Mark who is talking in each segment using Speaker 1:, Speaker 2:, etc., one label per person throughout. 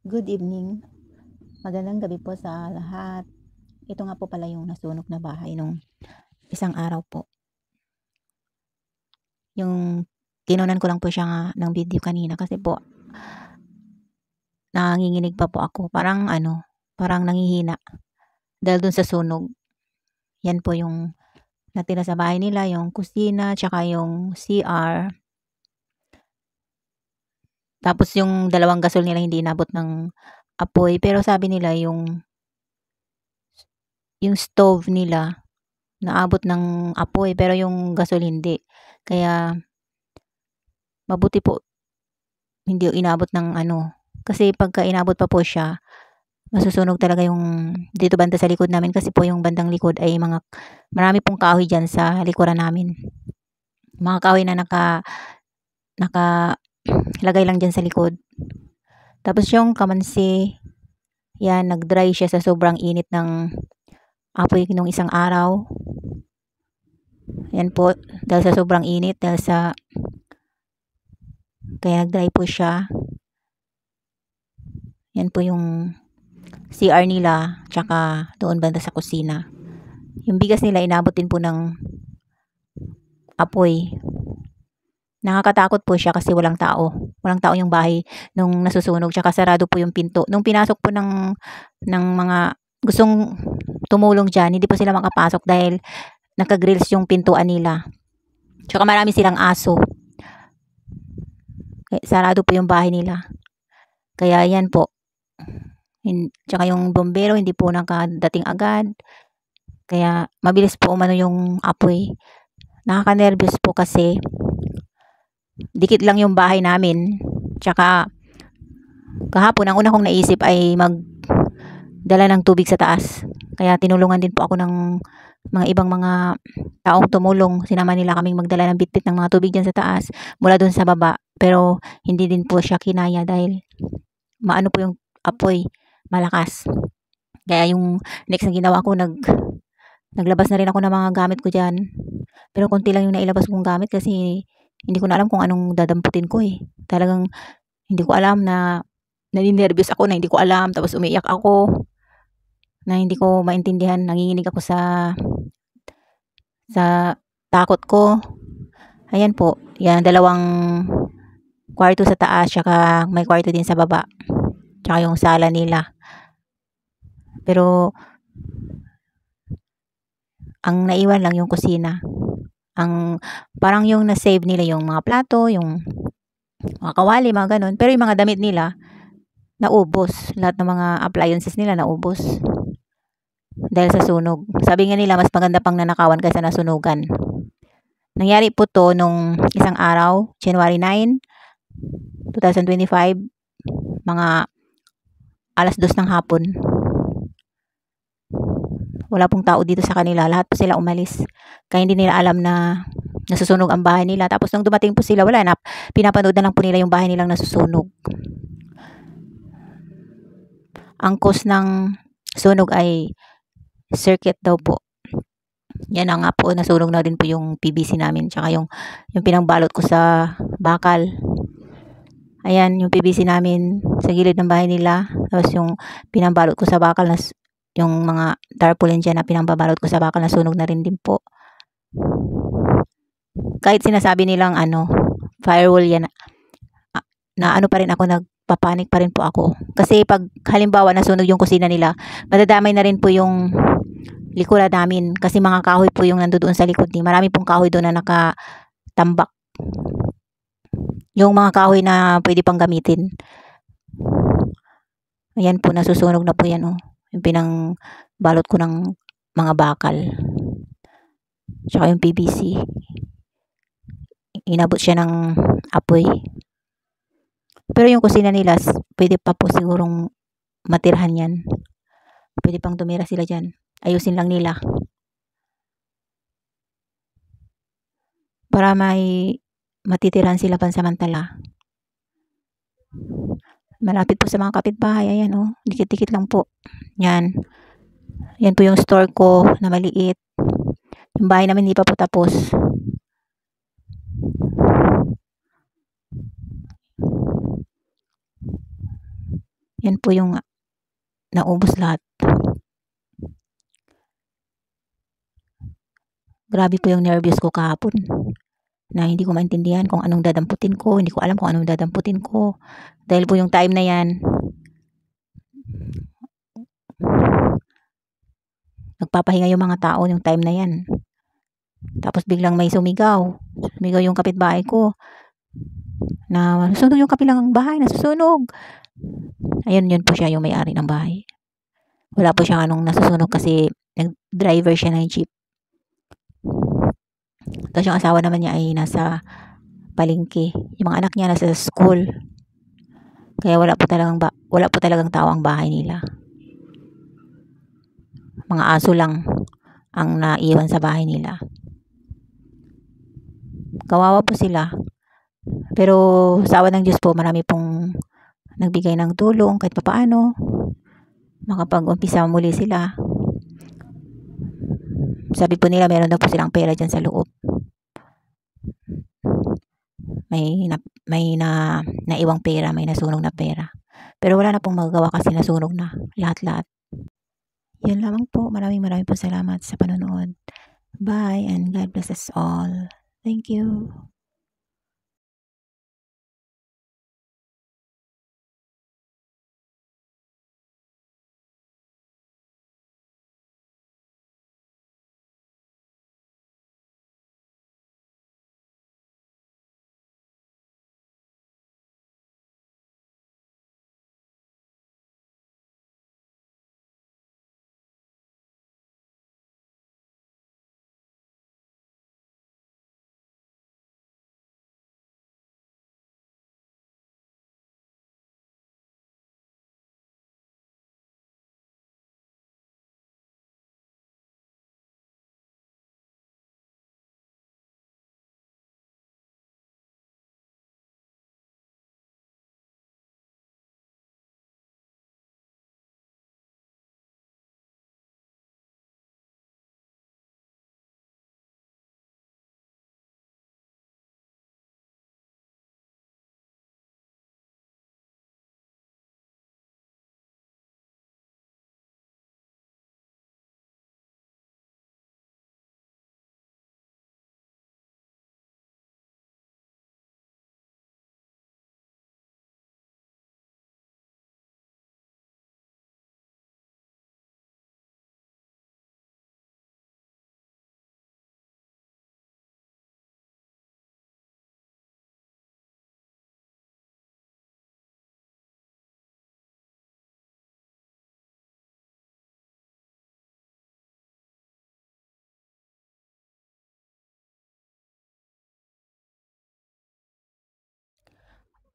Speaker 1: Good evening. Magandang gabi po sa lahat. Ito nga po pala yung nasunog na bahay nung isang araw po. Yung kinunan ko lang po siya ng video kanina kasi po nanginginig pa po ako. Parang nanghihina dahil dun sa sunog. Yan po yung natira sa bahay nila, yung kusina, tsaka yung CR. Tapos yung dalawang gasol nila hindi inabot ng apoy. Pero sabi nila yung stove nila naabot ng apoy pero yung gasol hindi. Kaya mabuti po hindi inabot ng kasi pagka inabot pa po siya, masusunog talaga yung dito banda sa likod namin kasi po yung bandang likod ay marami pong kahoy diyan sa likuran namin. Mga kahoy na naka lagay lang diyan sa likod. Tapos yung kamansi, yan nag-dry siya sa sobrang init ng apoy nung isang araw. Yan po, dahil sa sobrang init, kaya nag-dry po siya. Yan po yung CR nila, tsaka doon banda sa kusina. Yung bigas nila inabot din po ng apoy. Nakakatakot po siya kasi walang tao. Walang tao yung bahay nung nasusunog, tsaka sarado po yung pinto. Nung pinasok po ng mga gustong tumulong dyan, hindi po sila makapasok dahil naka-grills yung pintuan nila. Tsaka marami silang aso. Sarado po yung bahay nila. Kaya yan po. Tsaka yung bombero hindi po nakadating agad. Kaya mabilis po umano yung apoy. Nakaka-nervous po kasi dikit lang yung bahay namin. Tsaka kahapon ang una kong naisip ay magdala ng tubig sa taas. Kaya tinulungan din po ako ng mga ibang mga taong tumulong. Sinama nila kaming magdala ng bitbit ng mga tubig dyan sa taas mula dun sa baba. Pero hindi din po siya kinaya dahil maano po yung apoy, malakas. Kaya yung next na ginawa ko, naglabas na rin ako ng mga gamit ko dyan. Pero konti lang yung nailabas kong gamit kasi hindi ko na alam kung anong dadamputin ko eh. Talagang hindi ko alam na naninervyos ako na hindi ko alam. Tapos umiiyak ako na hindi ko maintindihan. Nanginginig ako sa takot ko. Ayan po. Yan, dalawang kwarto sa taas. Tsaka may kwarto din sa baba. Tsaka yung sala nila. Pero ang naiwan lang yung kusina. Parang yung na-save nila yung mga plato, yung mga kawali, mga ganun. Pero yung mga damit nila, naubos. Lahat ng mga appliances nila naubos. Dahil sa sunog. Sabi nga nila, mas maganda pang nanakawan kaysa nasunugan. Nangyari po to nung isang araw, January 9, 2025, mga alas 2 ng hapon. Wala pong tao dito sa kanila. Lahat po sila umalis. Kaya hindi nila alam na nasusunog ang bahay nila. Tapos nung dumating po sila, wala na. Pinapanood na lang po nila yung bahay nilang nasusunog. Ang cause ng sunog ay circuit daw po. Yan na nga po, nasunog na din po yung PVC namin. Tsaka yung pinangbalot ko sa bakal. Ayan, yung PVC namin sa gilid ng bahay nila. Tapos yung pinambalot ko sa bakal, yung mga tarpaulin dyan na pinambabalot ko sa bakal, nasunog na rin din po. Kahit sinasabi nilang firewall yan, na pa rin ako, nagpapanik pa rin po ako. Kasi pag halimbawa nasunog yung kusina nila, madadamay na rin po yung likuran namin. Kasi mga kahoy po yung nandoon sa likod ni. Marami pong kahoy doon na nakatambak. Yung mga kahoy na pwede pang gamitin. Ayan po, nasusunog na po yan oh. Yung pinangbalot ko ng mga bakal. Tsaka yung PVC. Inabot siya ng apoy. Pero yung kusina nila, pwede pa po sigurong matirhan yan. Pwede pang tumira sila dyan. Ayusin lang nila. Para may matitiran sila pansamantala. Malapit po sa mga kapitbahay. Ayan oh, dikit-dikit lang po. Yan. Yan po yung store ko na maliit. Yung bahay namin hindi pa po tapos. Yan po yung naubos lahat. Grabe po yung nervyos ko kahapon na hindi ko maintindihan kung anong dadamputin ko. Hindi ko alam kung anong dadamputin ko. Dahil po yung time na yan, nagpapahinga yung mga tao yung time na yan. Tapos biglang may sumigaw. Sumigaw yung kapitbahay ko na nasusunog yung kapilang bahay, nasusunog. Ayun, yun po siya yung may-ari ng bahay. Wala po siya anong nasusunog kasi nag-driver siya ng jeep. Tapos yung asawa naman niya ay nasa palengke. Yung mga anak niya nasa school. Kaya wala po talagang tao ang bahay nila. Mga aso lang ang naiwan sa bahay nila. Kawawa po sila. Pero sa awa ng Diyos po, marami pong nagbigay ng tulong kahit papaano. Makapag-umpisa muli sila. Sabi po nila meron daw po silang pera dyan sa loob. May naiwang pera, may nasunog na pera. Pero wala na pong magagawa kasi nasunog na lahat-lahat. Yun lamang po. Maraming po salamat sa panonood. Bye and God bless us all. Thank you.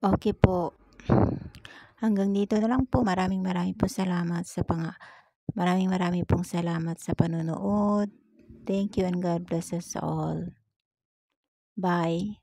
Speaker 1: Okay po. Hanggang dito na lang po. Maraming po salamat sa maraming pong salamat sa panonood. Thank you and God bless us all. Bye.